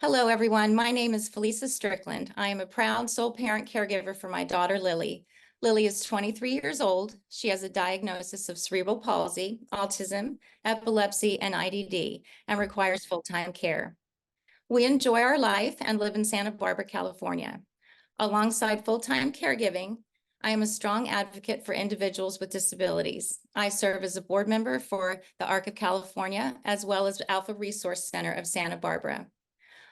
Hello, everyone. My name is Felisa Strickland. I am a proud sole parent caregiver for my daughter, Lily. Lily is 23 years old. She has a diagnosis of cerebral palsy, autism, epilepsy, and IDD, and requires full-time care. We enjoy our life and live in Santa Barbara, California. Alongside full-time caregiving, I am a strong advocate for individuals with disabilities. I serve as a board member for the ARC of California, as well as Alpha Resource Center of Santa Barbara.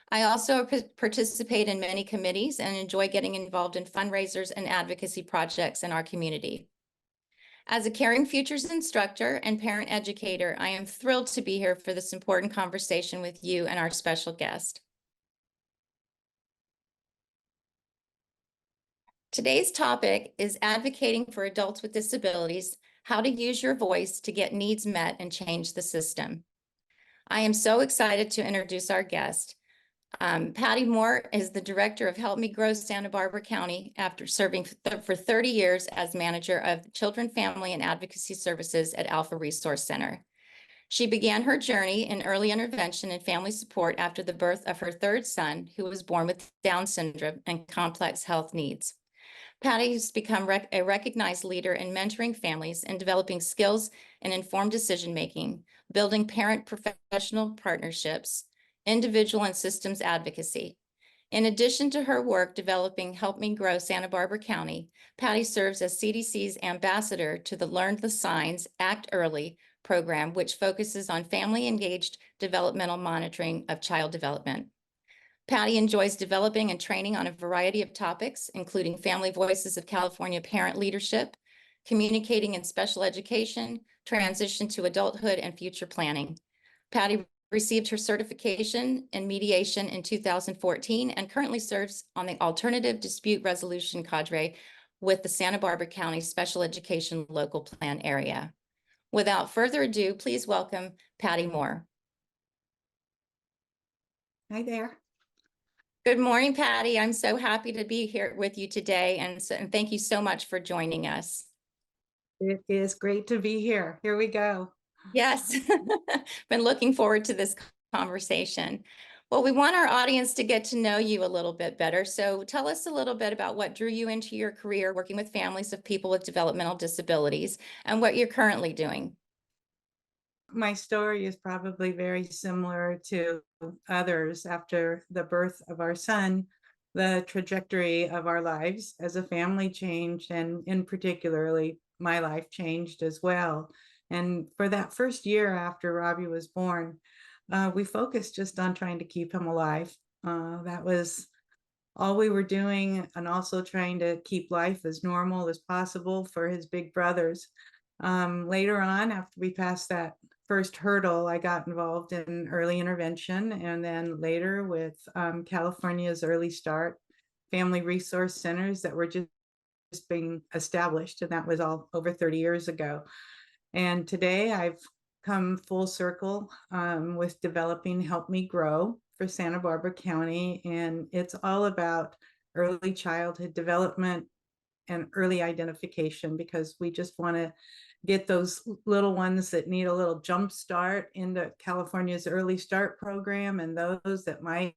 I also participate in many committees and enjoy getting involved in fundraisers and advocacy projects in our community. As a Caring Futures instructor and parent educator, I am thrilled to be here for this important conversation with you and our special guest. Today's topic is advocating for adults with disabilities, how to use your voice to get needs met and change the system. I am so excited to introduce our guest. Patty Moore is the director of Help Me Grow Santa Barbara County after serving for 30 years as manager of Children, Family, and Advocacy Services at Alpha Resource Center. She began her journey in early intervention and family support after the birth of her third son, who was born with Down syndrome and complex health needs. Patty has become a recognized leader in mentoring families and developing skills in informed decision-making, building parent-professional partnerships, individual and systems advocacy. In addition to her work developing Help Me Grow Santa Barbara County, Patty serves as CDC's ambassador to the Learn the Signs, Act Early program, which focuses on family-engaged developmental monitoring of child development. Patty enjoys developing and training on a variety of topics, including family voices of California parent leadership, communicating in special education, transition to adulthood, and future planning. Patty received her certification in mediation in 2014 and currently serves on the Alternative Dispute Resolution Cadre with the Santa Barbara County Special Education Local Plan Area. Without further ado, please welcome Patty Moore. Hi there. Good morning, Patty. I'm so happy to be here with you today, and thank you so much for joining us. It is great to be here. Here we go. Yes, been looking forward to this conversation. Well, we want our audience to get to know you a little bit better. So tell us a little bit about what drew you into your career working with families of people with developmental disabilities and what you're currently doing. My story is probably very similar to others. After the birth of our son, the trajectory of our lives as a family changed, and in particularly my life changed as well. And for that first year after Robbie was born, we focused just on trying to keep him alive. That was all we were doing, and also trying to keep life as normal as possible for his big brothers. Later on, after we passed that first hurdle, I got involved in early intervention, and then later with California's Early Start family resource centers that were just being established, and that was all over 30 years ago. And today I've come full circle with developing Help Me Grow for Santa Barbara County, and it's all about early childhood development and early identification, because we just want to get those little ones that need a little jump start into California's Early Start program, and those that might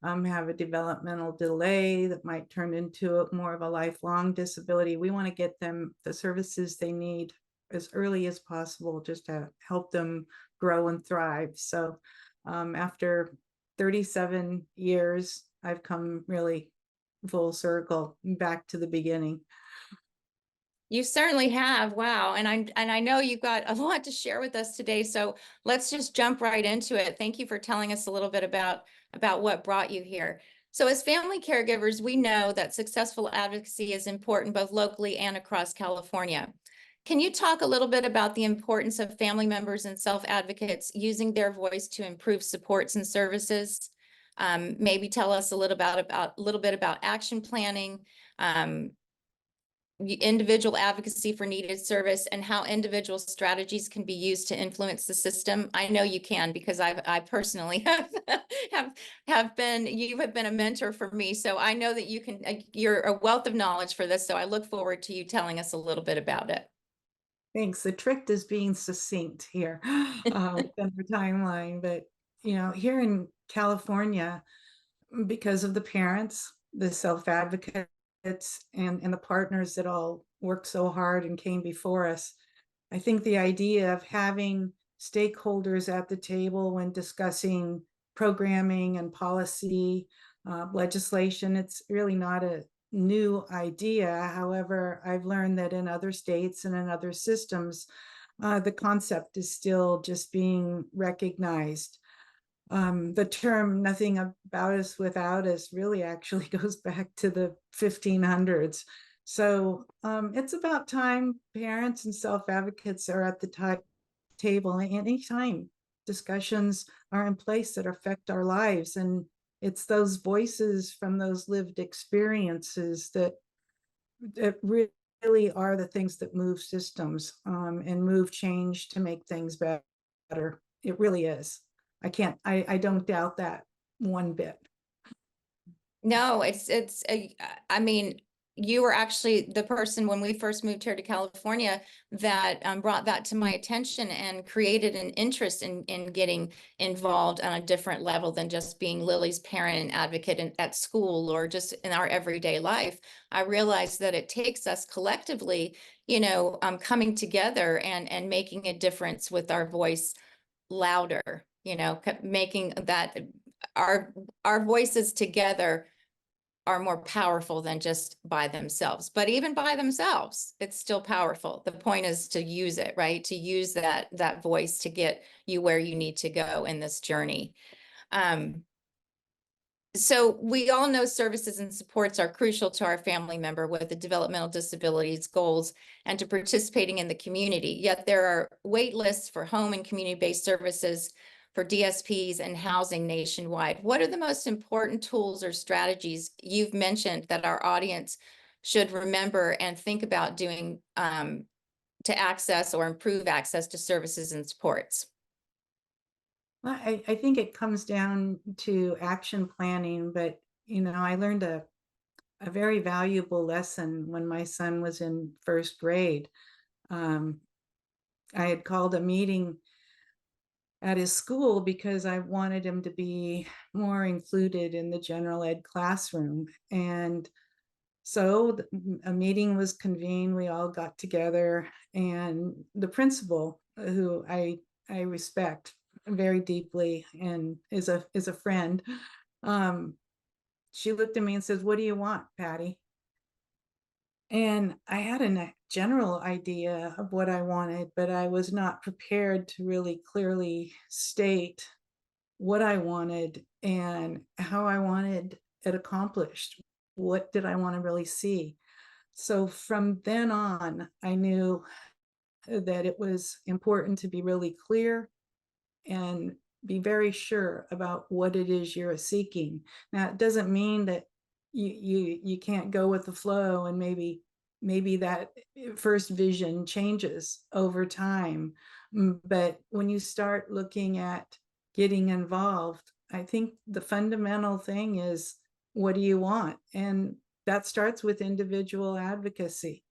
have a developmental delay that might turn into more of a lifelong disability. We want to get them the services they need as early as possible, just to help them grow and thrive. So after 37 years, I've come really full circle back to the beginning. You certainly have. Wow. And I know you've got a lot to share with us today. So let's just jump right into it. Thank you for telling us a little bit about what brought you here. So as family caregivers, we know that successful advocacy is important both locally and across California. Can you talk a little bit about the importance of family members and self-advocates using their voice to improve supports and services? Maybe tell us a little bit about action planning, individual advocacy for needed service, and how individual strategies can be used to influence the system. I know you can, because I personally have been, you have been a mentor for me. So I know that you can, you're a wealth of knowledge for this. So I look forward to you telling us a little bit about it. Thanks. The trick is being succinct here within the timeline, but here in California, because of the parents, the self-advocates, and the partners that all worked so hard and came before us, I think the idea of having stakeholders at the table when discussing programming and policy, legislation, it's really not a new idea. However, I've learned that in other states and in other systems, the concept is still just being recognized. The term "nothing about us without us" really actually goes back to the 1500s. So it's about time parents and self-advocates are at the table anytime discussions are in place that affect our lives. And it's those voices from those lived experiences that really are the things that move systems and move change to make things better. It really is. I don't doubt that one bit. No, I mean, you were actually the person when we first moved here to California that brought that to my attention and created an interest in getting involved on a different level than just being Lily's parent and advocate at school or just in our everyday life. I realized that it takes us collectively, coming together and making a difference with our voice louder, making that our voices together are more powerful than just by themselves. But even by themselves, it's still powerful. The point is to use it, right? To use that voice to get you where you need to go in this journey. So we all know services and supports are crucial to our family member with the developmental disabilities goals and to participating in the community. Yet there are wait lists for home and community-based services for DSPs and housing nationwide. What are the most important tools or strategies you've mentioned that our audience should remember and think about doing to access or improve access to services and supports? Well, I think it comes down to action planning, but I learned a very valuable lesson when my son was in first grade. I had called a meeting at his school because I wanted him to be more included in the general ed classroom. And so a meeting was convened. We all got together, and the principal, who I respect very deeply and is a friend, she looked at me and says, "What do you want, Patty?" And I had a general idea of what I wanted, but I was not prepared to really clearly state what I wanted and how I wanted it accomplished. What did I want to really see? So from then on, I knew that it was important to be really clear and be very sure about what it is you're seeking. Now, it doesn't mean that you can't go with the flow, and maybe that first vision changes over time. But when you start looking at getting involved, I think the fundamental thing is, what do you want? And that starts with individual advocacy.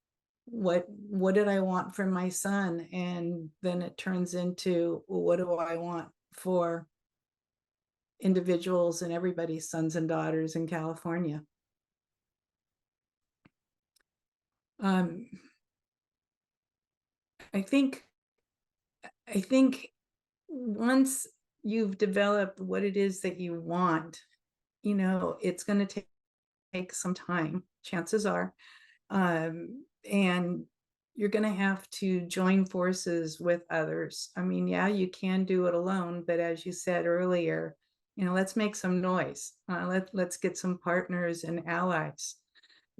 What did I want from my son? And then it turns into, well, what do I want for individuals and everybody's sons and daughters in California? I think once you've developed what it is that you want, it's going to take some time, chances are. And you're going to have to join forces with others. I mean, yeah, you can do it alone, but as you said earlier, let's make some noise. Let's get some partners and allies.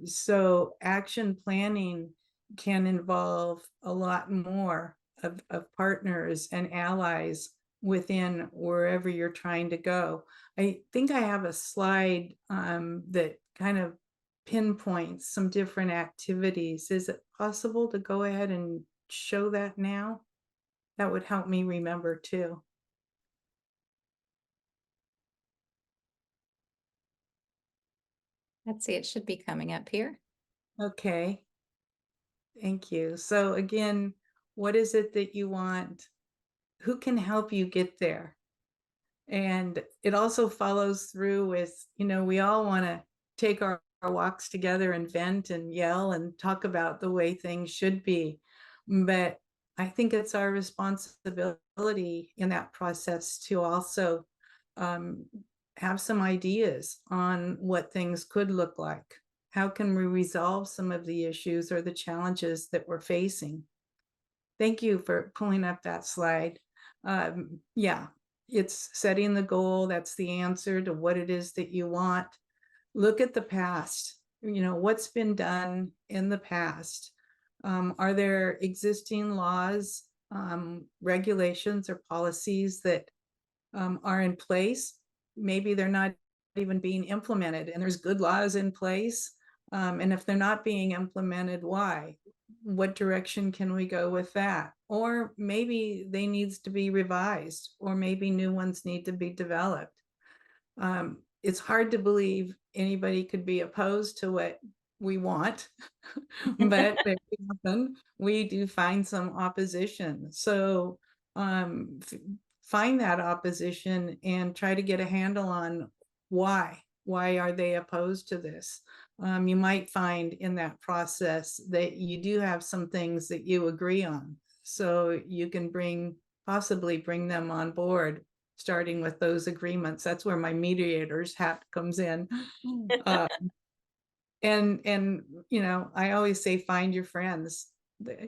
So action planning can involve a lot more of partners and allies within wherever you're trying to go. I think I have a slide that kind of pinpoints some different activities. Is it possible to go ahead and show that now? That would help me remember too. Let's see, it should be coming up here. Okay. Thank you. So again, what is it that you want? Who can help you get there? And it also follows through with, we all want to take our walks together and vent and yell and talk about the way things should be. But I think it's our responsibility in that process to also have some ideas on what things could look like. How can we resolve some of the issues or the challenges that we're facing? Thank you for pulling up that slide. Yeah, it's setting the goal. That's the answer to what it is that you want. Look at the past. What's been done in the past. Are there existing laws, regulations, or policies that are in place? Maybe they're not even being implemented, and there's good laws in place. And if they're not being implemented, why? What direction can we go with that? Or maybe they needs to be revised, or maybe new ones need to be developed. It's hard to believe anybody could be opposed to what we want, but very often we do find some opposition. So find that opposition and try to get a handle on why are they opposed to this. You might find in that process that you do have some things that you agree on, so you can possibly bring them on board, starting with those agreements. That's where my mediator's hat comes in. And I always say, find your friends. There's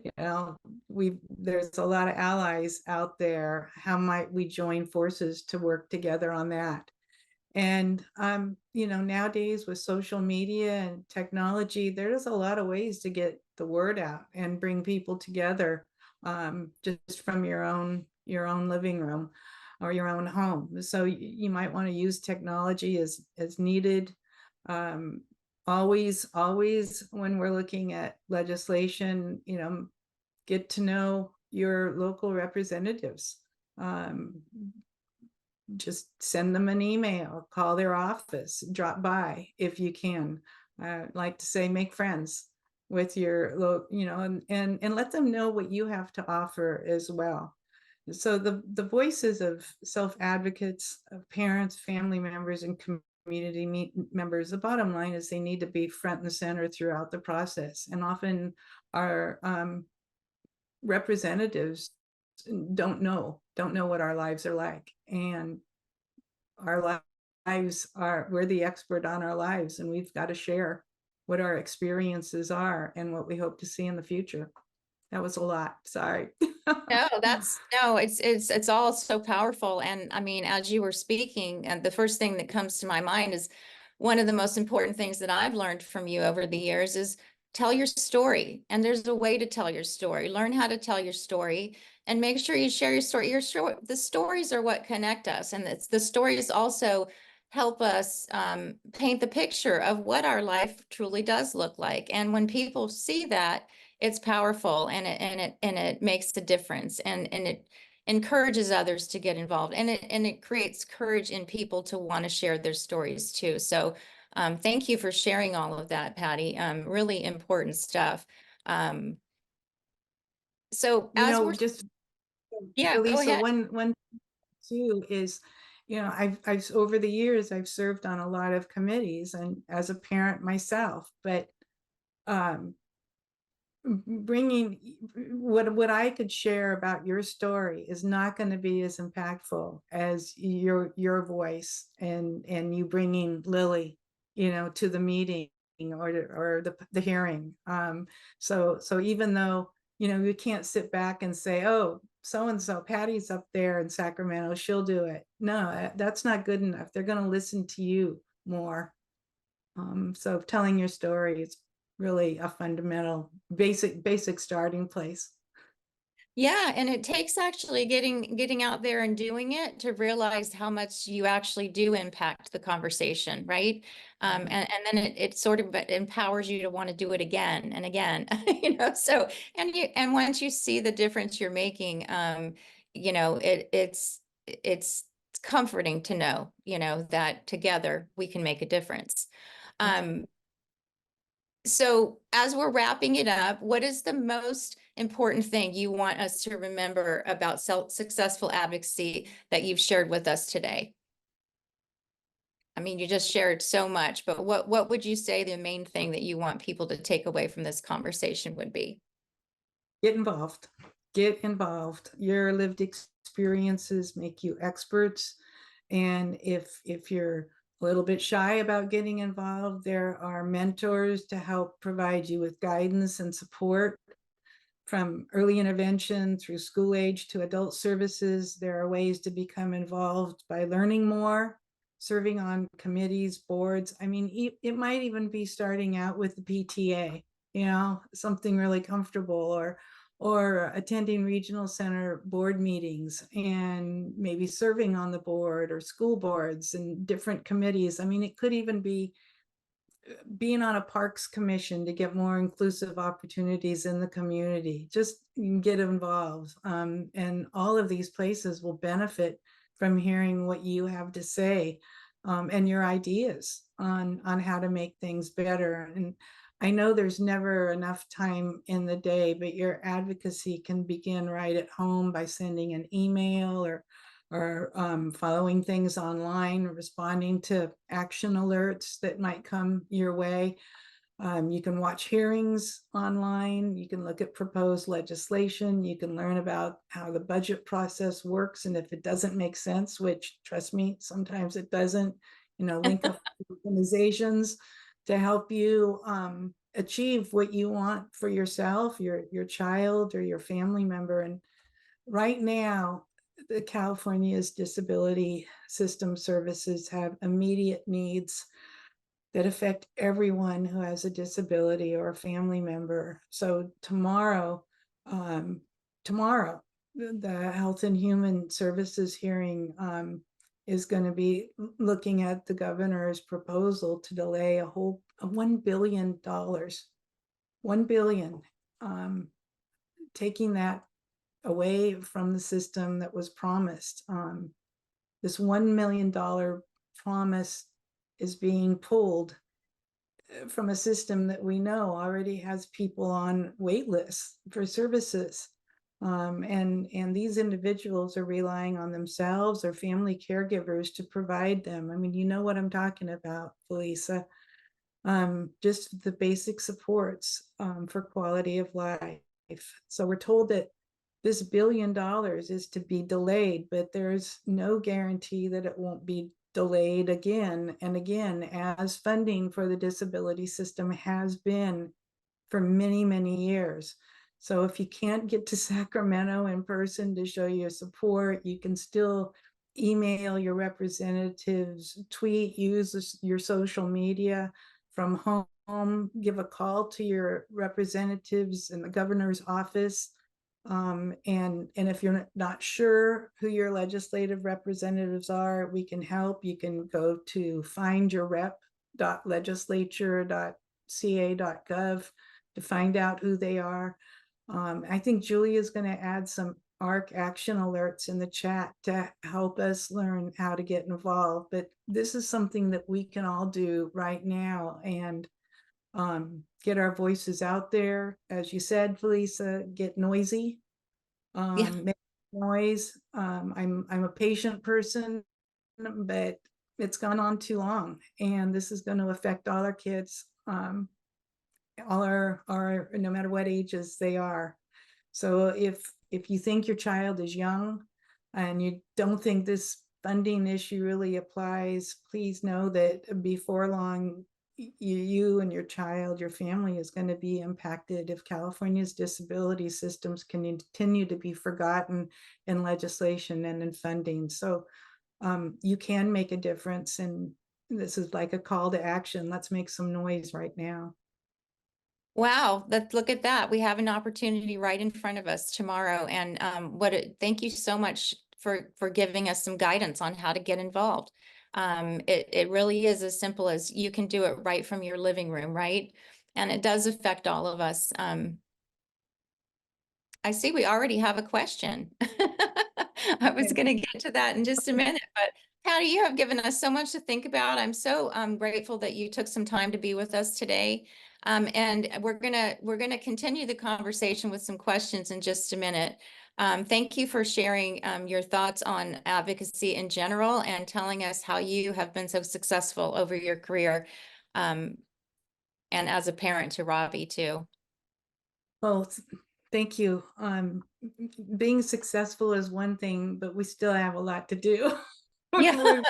a lot of allies out there. How might we join forces to work together on that? And nowadays with social media and technology, there's a lot of ways to get the word out and bring people together, just from your own living room or your own home. So you might want to use technology as needed. Always when we're looking at legislation, get to know your local representatives. Just send them an email, call their office, drop by if you can. Like to say, make friends with your and let them know what you have to offer as well. So the voices of self-advocates, of parents, family members, and community members, the bottom line is they need to be front and center throughout the process. And often our representatives don't know what our lives are like, and our lives we're the expert on our lives, and we've got to share what our experiences are and what we hope to see in the future. That was a lot, sorry. No, it's all so powerful. And I mean, as you were speaking, and the first thing that comes to my mind is one of the most important things that I've learned from you over the years is tell your story. And there's a way to tell your story. Learn how to tell your story and make sure you share your story. The stories are what connect us. And the stories also help us paint the picture of what our life truly does look like. And when people see that, it's powerful, and it makes a difference, and it encourages others to get involved, and it creates courage in people to want to share their stories too. So thank you for sharing all of that, Patty. Really important stuff. So as we're Just yeah, go Felisa, ahead. one too is, I've over the years I've served on a lot of committees and as a parent myself, but bringing what I could share about your story is not going to be as impactful as your voice and you bringing Lily, to the meeting or the hearing. So even though you can't sit back and say, oh, so and so Patty's up there in Sacramento, she'll do it. No, that's not good enough. They're going to listen to you more. So telling your story is really a fundamental, basic starting place. Yeah, and it takes actually getting out there and doing it to realize how much you actually do impact the conversation, right? And then it sort of empowers you to want to do it again and again, So and once you see the difference you're making, it's comforting to know, that together we can make a difference. So as we're wrapping it up, what is the most important thing you want us to remember about successful advocacy that you've shared with us today? I mean, you just shared so much, but what would you say the main thing that you want people to take away from this conversation would be? Get involved. Get involved. Your lived experiences make you experts. And if you're a little bit shy about getting involved, there are mentors to help provide you with guidance and support. From early intervention through school age to adult services, there are ways to become involved by learning more, serving on committees, boards. I mean, it might even be starting out with the PTA, something really comfortable, or attending regional center board meetings and maybe serving on the board or school boards and different committees. I mean, it could even be being on a parks commission to get more inclusive opportunities in the community. Just get involved. And all of these places will benefit from hearing what you have to say, and your ideas on how to make things better. And I know there's never enough time in the day, but your advocacy can begin right at home by sending an email or following things online, responding to action alerts that might come your way. You can watch hearings online. You can look at proposed legislation. You can learn about how the budget process works. And if it doesn't make sense, which trust me, sometimes it doesn't, link up organizations to help you achieve what you want for yourself, your child, or your family member. And right now, the California's disability system services have immediate needs that affect everyone who has a disability or a family member. So tomorrow, the Health and Human Services hearing is going to be looking at the governor's proposal to delay a whole $1 billion, $1 billion, taking that away from the system that was promised. This $1 million promise is being pulled from a system that we know already has people on wait lists for services. And these individuals are relying on themselves or family caregivers to provide them. I mean, you know what I'm talking about, Felisa. Just the basic supports for quality of life. So we're told that this $1 billion is to be delayed, but there's no guarantee that it won't be delayed again and again, as funding for the disability system has been for many, many years. So if you can't get to Sacramento in person to show your support, you can still email your representatives, tweet, use your social media from home, give a call to your representatives in the governor's office. And if you're not sure who your legislative representatives are, we can help. You can go to findyourrep.legislature.ca.gov to find out who they are. I think Julia is going to add some ARC action alerts in the chat to help us learn how to get involved. But this is something that we can all do right now and get our voices out there. As you said, Felisa, get noisy, make noise. I'm a patient person, but it's gone on too long, and this is going to affect all our kids, all our no matter what ages they are. So if you think your child is young and you don't think this funding issue really applies, please know that before long, you and your child, your family is going to be impacted if California's disability systems continue to be forgotten in legislation and in funding. So you can make a difference, and this is like a call to action. Let's make some noise right now. Wow, look at that. We have an opportunity right in front of us tomorrow. And thank you so much for giving us some guidance on how to get involved. It really is as simple as you can do it right from your living room, right? And it does affect all of us. I see we already have a question. I was going to get to that in just a minute, but Patty, you have given us so much to think about. I'm so grateful that you took some time to be with us today. And we're gonna continue the conversation with some questions in just a minute. Thank you for sharing your thoughts on advocacy in general and telling us how you have been so successful over your career, and as a parent to Robbie too. Well, thank you. Being successful is one thing, but we still have a lot to do. Yeah.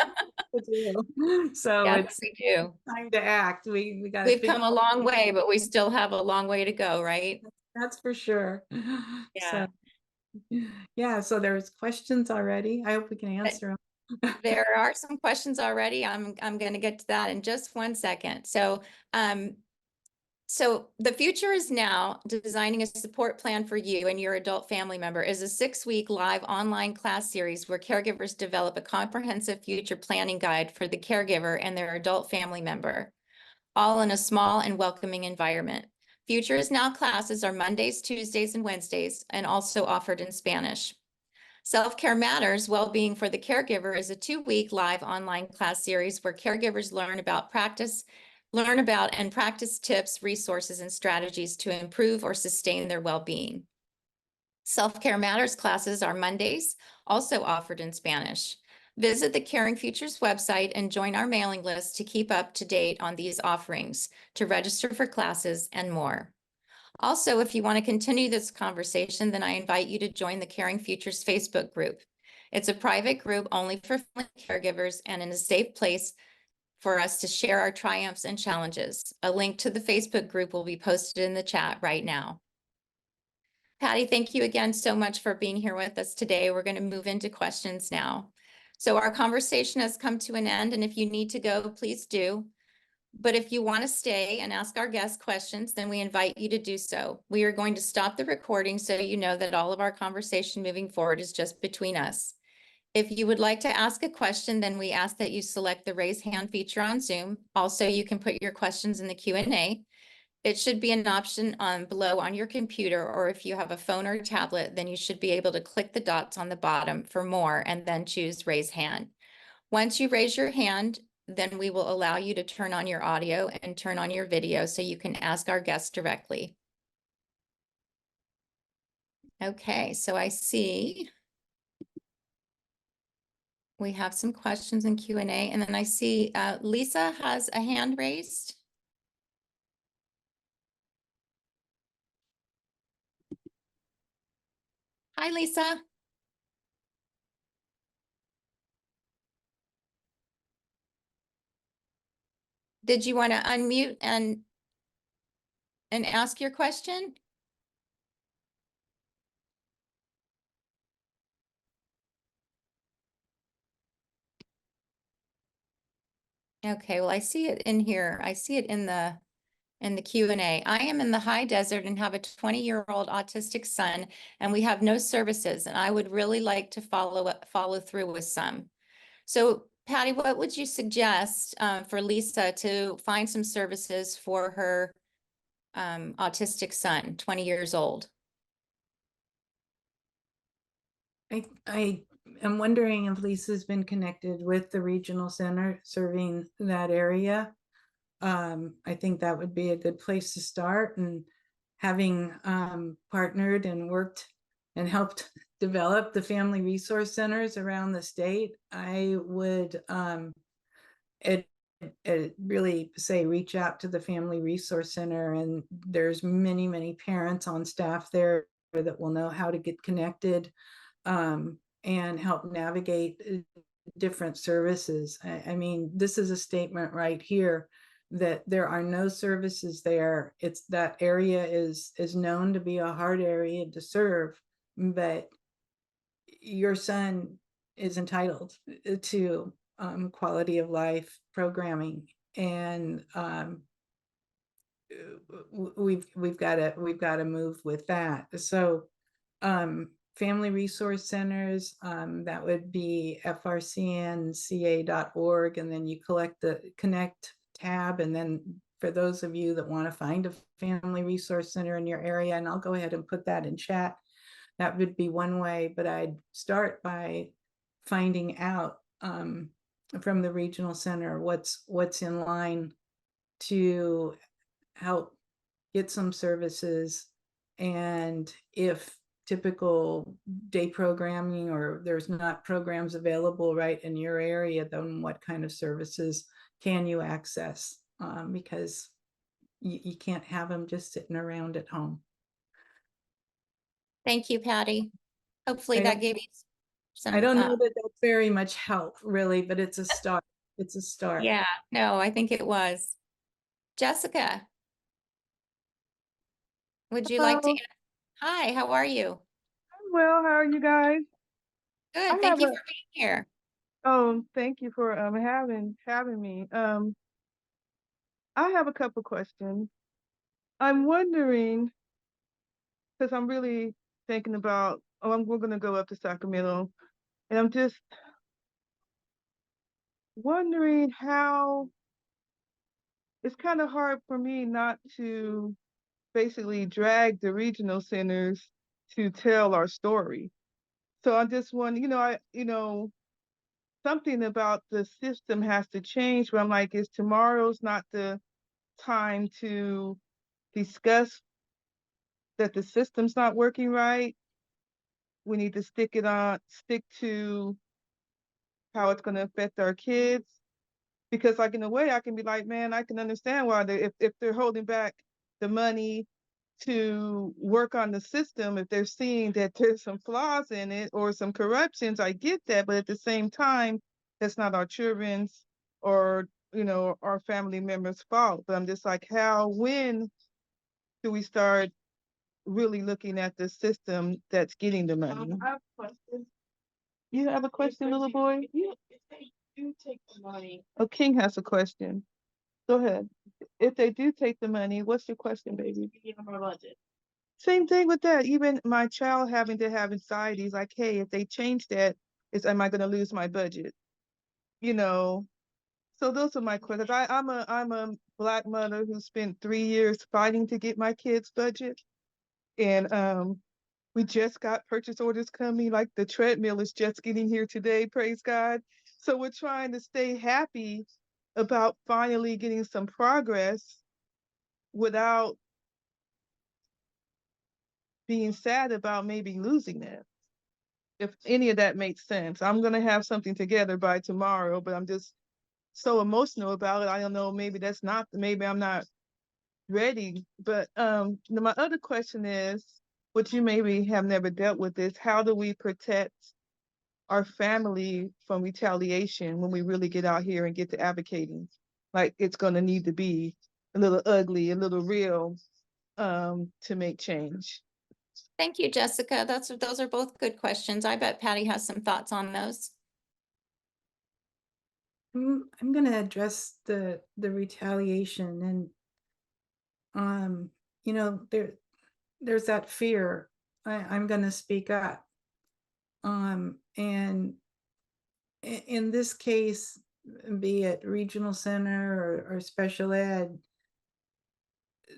So Yes, it's we do. time to act. We got to We've figure. come a long way, but we still have a long way to go, right? That's for sure. Yeah. So yeah, so there's questions already. I hope we can answer them. There are some questions already. I'm going to get to that in just one second. So the future is now. Designing a support plan for you and your adult family member is a 6-week live online class series where caregivers develop a comprehensive future planning guide for the caregiver and their adult family member, all in a small and welcoming environment. Future is Now classes are Mondays, Tuesdays, and Wednesdays, and also offered in Spanish. Self-Care Matters, Wellbeing for the Caregiver is a 2-week live online class series where caregivers learn about and practice tips, resources, and strategies to improve or sustain their well-being. Self-Care Matters classes are Mondays, also offered in Spanish. Visit the Caring Futures website and join our mailing list to keep up to date on these offerings, to register for classes, and more. Also, if you want to continue this conversation, then I invite you to join the Caring Futures Facebook group. It's a private group only for family caregivers and in a safe place for us to share our triumphs and challenges. A link to the Facebook group will be posted in the chat right now. Patty, thank you again so much for being here with us today. We're going to move into questions now. So our conversation has come to an end, and if you need to go, please do. But if you want to stay and ask our guests questions, then we invite you to do so. We are going to stop the recording so you know that all of our conversation moving forward is just between us. If you would like to ask a question, then we ask that you select the raise hand feature on Zoom. Also, you can put your questions in the Q&A. It should be an option below on your computer, or if you have a phone or tablet, then you should be able to click the dots on the bottom for more and then choose raise hand. Once you raise your hand, then we will allow you to turn on your audio and turn on your video so you can ask our guests directly. Okay, so I see we have some questions in Q&A, and then I see Lisa has a hand raised. Hi, Lisa. Did you want to unmute and ask your question? Okay, well, I see it in here. I see it in the Q&A. I am in the high desert and have a 20-year-old autistic son, and we have no services, and I would really like to follow through with some. So, Patty, what would you suggest for Lisa to find some services for her autistic son, 20 years old? I am wondering if Lisa's been connected with the regional center serving that area. I think that would be a good place to start, and having partnered and worked and helped develop the family resource centers around the state, I would really say reach out to the Family Resource Center, and there's many parents on staff there that will know how to get connected and help navigate different services. I mean, this is a statement right here that there are no services there. It's that area is known to be a hard area to serve, but your son is entitled to quality of life programming, and we've got to move with that. So family resource centers, that would be frcnca.org, and then you connect tab, and then for those of you that want to find a family resource center in your area, and I'll go ahead and put that in chat, that would be one way. But I'd start by finding out from the regional center what's in line to help get some services, and if typical day programming or there's not programs available right in your area, then what kind of services can you access? Because you can't have them just sitting around at home. Thank you, Patty. Hopefully I that don't, gave you I some, don't know that that's very much help, really, but it's a start. It's a start. yeah, no, I think it was. Jessica, would you like to? Hello, Hi, how are you? I'm well. How are you guys? I Good, thank have you a for being here. thank you for having me. I have a couple questions. I'm wondering because I'm really thinking about we're gonna go up to Sacramento, and I'm just wondering how it's kind of hard for me not to basically drag the regional centers to tell our story. So I just want, something about the system has to change. But I'm like, is tomorrow's not the time to discuss that the system's not working right? We need to stick to how it's going to affect our kids. Because, like, in a way, I can be like, man, I can understand why if they're holding back the money to work on the system, if they're seeing that there's some flaws in it or some corruptions, I get that. But at the same time, that's not our children's or, our family members' fault. But I'm just like, when do we start really looking at the system that's getting the money? I have a question. You have a question, little boy? If they do take the money. Oh, King has a question. Go ahead. If they do take the money, what's your question, baby? Give them our budget. Same thing with that. Even my child having to have anxieties, like, hey, if they change that, am I going to lose my budget? You know. So those are my questions. I'm a Black mother who spent 3 years fighting to get my kids' budget, and we just got purchase orders coming. Like the treadmill is just getting here today. Praise God. So we're trying to stay happy about finally getting some progress without being sad about maybe losing that. If any of that makes sense. I'm going to have something together by tomorrow, but I'm just so emotional about it. I don't know, maybe I'm not ready. But my other question is, what you maybe have never dealt with, is how do we protect our family from retaliation when we really get out here and get to advocating? Like, it's going to need to be a little ugly, a little real, to make change. Thank you, Jessica. Those are both good questions. I bet Patty has some thoughts on those. I'm going to address the retaliation, and there's that fear. I'm going to speak up. And in this case, be it regional center or special ed,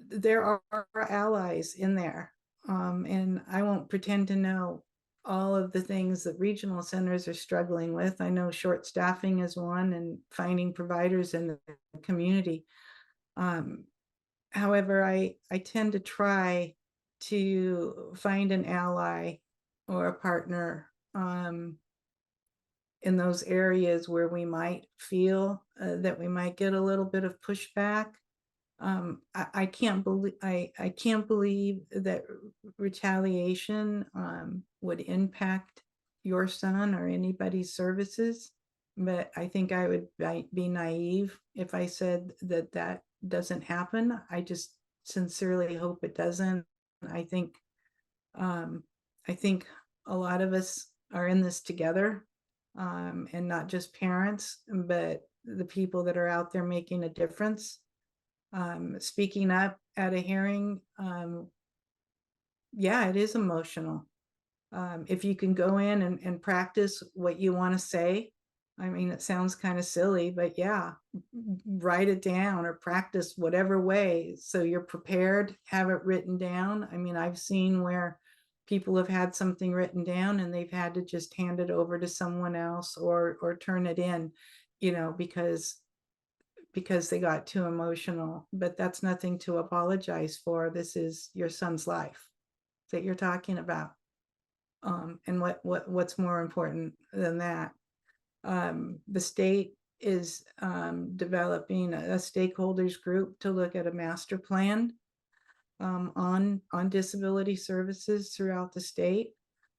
there are allies in there. And I won't pretend to know all of the things that regional centers are struggling with. I know short staffing is one, and finding providers in the community. However, I tend to try to find an ally or a partner in those areas where we might feel that we might get a little bit of pushback. I can't believe that retaliation would impact your son or anybody's services, but I think I would be naive if I said that that doesn't happen. I just sincerely hope it doesn't. I think I think a lot of us are in this together, and not just parents, but the people that are out there making a difference. Speaking up at a hearing, yeah, it is emotional. If you can go in and practice what you want to say, I mean, it sounds kind of silly, but yeah, write it down or practice whatever way so you're prepared, have it written down. I mean, I've seen where people have had something written down and they've had to just hand it over to someone else or turn it in, because because they got too emotional, but that's nothing to apologize for. This is your son's life that you're talking about. And what's more important than that? The state is developing a stakeholders group to look at a master plan on disability services throughout the state.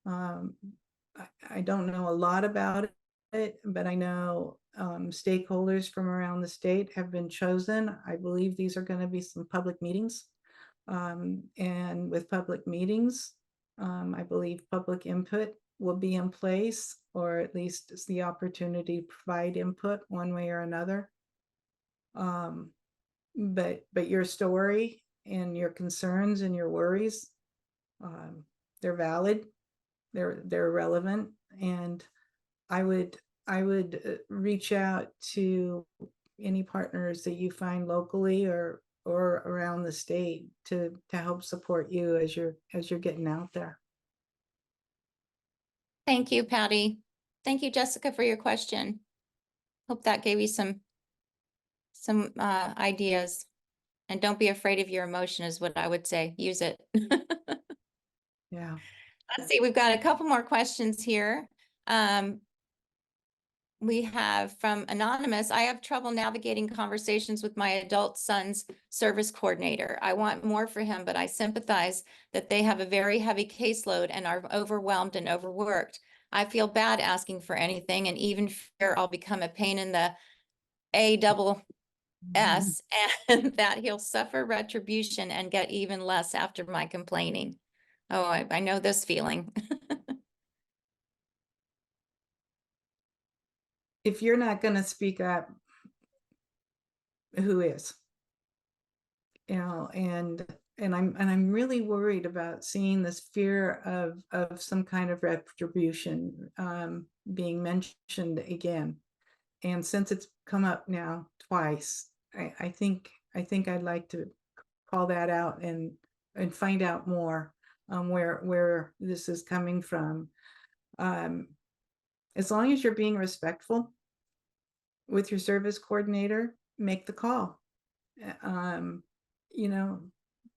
I don't know a lot about it, but I know stakeholders from around the state have been chosen. I believe these are going to be some public meetings. And with public meetings, I believe public input will be in place, or at least it's the opportunity to provide input one way or another. But your story and your concerns and your worries, they're valid, they're relevant, and I would reach out to any partners that you find locally or around the state to help support you as you're getting out there. Thank you, Patty. Thank you, Jessica, for your question. Hope that gave you some ideas. And don't be afraid of your emotion is what I would say. Use it. Yeah. Let's see, we've got a couple more questions here. We have from Anonymous, I have trouble navigating conversations with my adult son's service coordinator. I want more for him, but I sympathize that they have a very heavy caseload and are overwhelmed and overworked. I feel bad asking for anything and even fear I'll become a pain in the ASS and that he'll suffer retribution and get even less after my complaining. Oh, I know this feeling. If you're not going to speak up, who is? You know, and I'm really worried about seeing this fear of some kind of retribution being mentioned again. And since it's come up now twice, I think I'd like to call that out and find out more where this is coming from. As long as you're being respectful with your service coordinator, make the call. You know,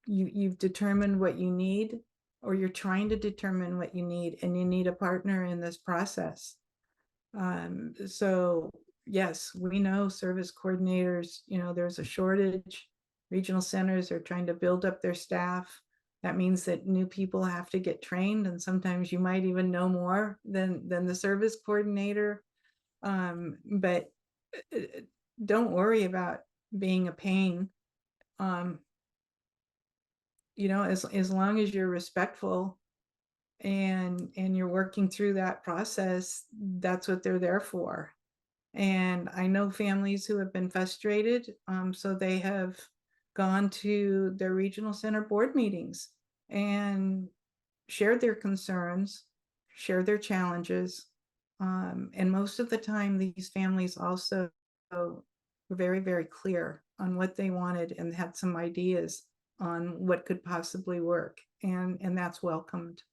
you've determined what you need, or you're trying to determine what you need, and you need a partner in this process. So yes, we know service coordinators, you know, there's a shortage. Regional centers are trying to build up their staff. That means that new people have to get trained, and sometimes you might even know more than the service coordinator. But don't worry about being a pain. You know, as long as you're respectful and you're working through that process, that's what they're there for. And I know families who have been frustrated, so they have gone to their regional center board meetings and shared their concerns, shared their challenges. And most of the time, these families also were very, very clear on what they wanted and had some ideas on what could possibly work. And that's welcomed.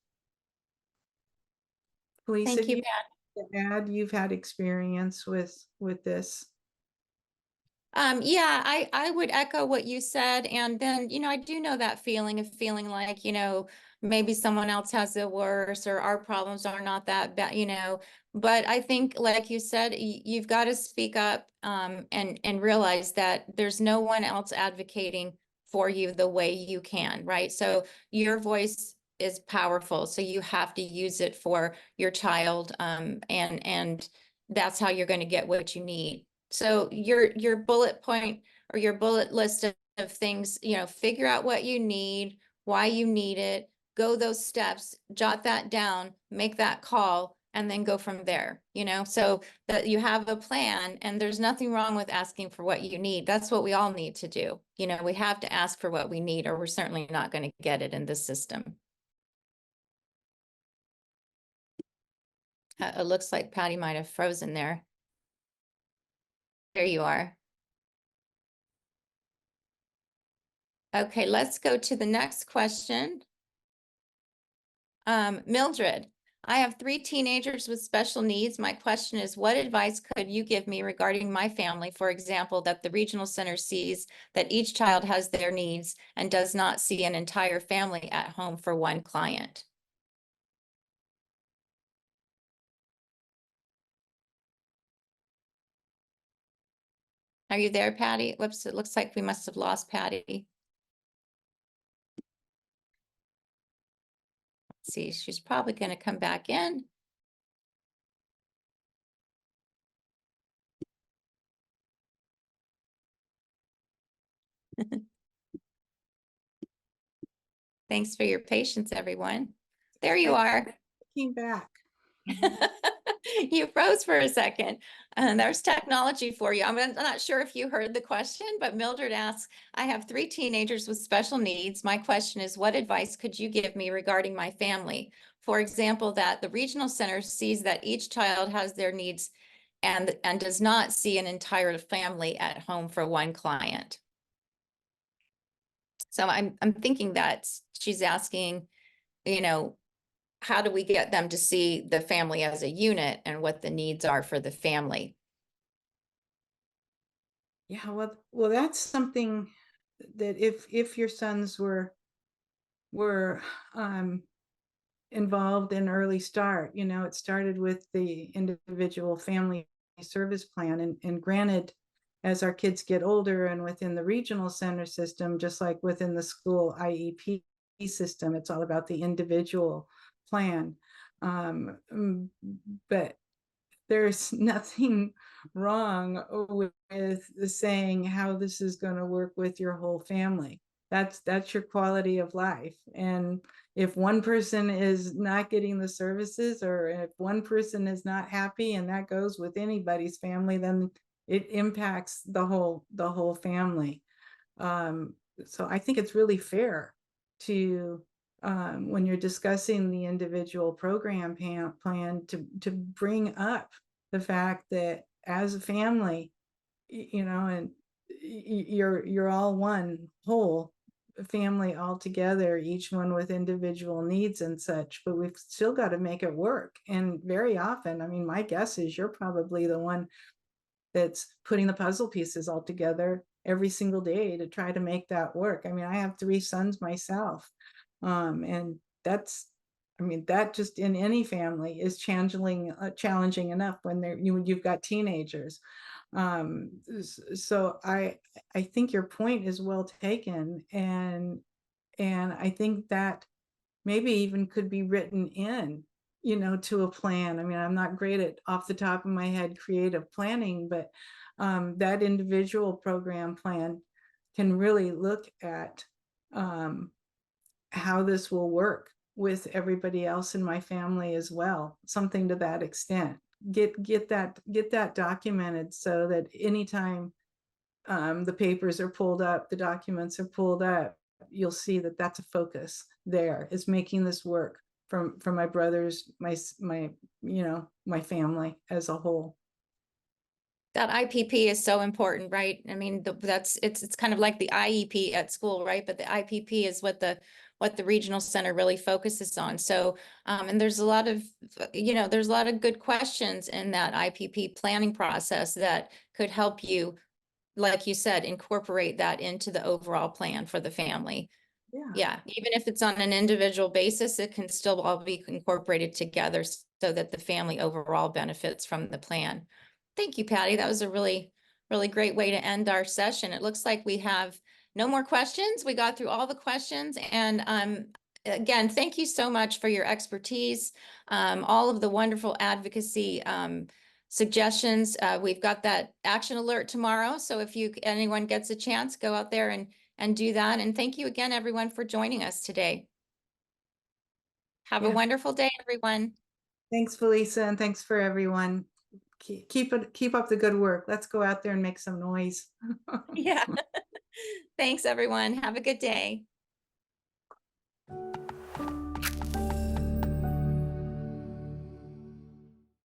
Felisa, Thank you, do Pat. you add, you've had experience with this? Yeah, I would echo what you said. And then, you know, I do know that feeling of feeling like, you know, maybe someone else has it worse or our problems are not that bad, you know. But I think, like you said, you've got to speak up and realize that there's no one else advocating for you the way you can, right? So your voice is powerful. So you have to use it for your child. And that's how you're going to get what you need. So your bullet point or your bullet list of things, you know, figure out what you need, why you need it, go those steps, jot that down, make that call, and then go from there, you know, so that you have a plan. And there's nothing wrong with asking for what you need. That's what we all need to do. You know, we have to ask for what we need, or we're certainly not going to get it in this system. It looks like Patty might have frozen there. There you are. Okay, let's go to the next question. Mildred, I have 3 teenagers with special needs. My question is, what advice could you give me regarding my family? For example, that the regional center sees that each child has their needs and does not see an entire family at home for one client. Are you there, Patty? Whoops, it looks like we must have lost Patty. Let's see, she's probably going to come back in. Thanks for your patience, everyone. There you are. Came back. You froze for a second. And there's technology for you. I'm not sure if you heard the question, but Mildred asks, I have 3 teenagers with special needs. My question is, what advice could you give me regarding my family? For example, that the regional center sees that each child has their needs and does not see an entire family at home for one client. So I'm thinking that she's asking, you know, how do we get them to see the family as a unit and what the needs are for the family? Yeah, well, that's something that if your sons were involved in early start, it started with the individual family service plan, and granted, as our kids get older and within the regional center system, just like within the school IEP system, it's all about the individual plan. But there's nothing wrong with saying how this is going to work with your whole family. That's your quality of life. And if one person is not getting the services, or if one person is not happy, and that goes with anybody's family, then it impacts the whole family. So I think it's really fair to when you're discussing the individual program plan to bring up the fact that as a family, and you're all one whole family all together, each one with individual needs and such, but we've still got to make it work. And very often, I mean, my guess is you're probably the one that's putting the puzzle pieces all together every single day to try to make that work. I mean, I have 3 sons myself. And that's, I mean, that just in any family is challenging enough when you've got teenagers. So I think your point is well taken, and I think that maybe even could be written in, to a plan. I mean, I'm not great at off the top of my head creative planning, but that individual program plan can really look at how this will work with everybody else in my family as well, something to that extent. Get that documented so that anytime the papers are pulled up, the documents are pulled up, you'll see that that's a focus there, is making this work from my brothers, my family as a whole. That IPP is so important, right? I mean, it's kind of like the IEP at school, right? But the IPP is what the regional center really focuses on. So, and there's a lot of, there's a lot of good questions in that IPP planning process that could help you, like you said, incorporate that into the overall plan for the family. Yeah, even if it's on an individual basis, it can still all be incorporated together so that the family overall benefits from the plan. Thank you, Patty. That was a really, really great way to end our session. It looks like we have no more questions. We got through all the questions. And again, thank you so much for your expertise, all of the wonderful advocacy suggestions. We've got that action alert tomorrow. So if anyone gets a chance, go out there and do that. And thank you again, everyone, for joining us today. Have a wonderful day, everyone. Thanks, Felisa, and thanks for everyone. Keep up the good work. Let's go out there and make some noise. Yeah. Thanks, everyone. Have a good day.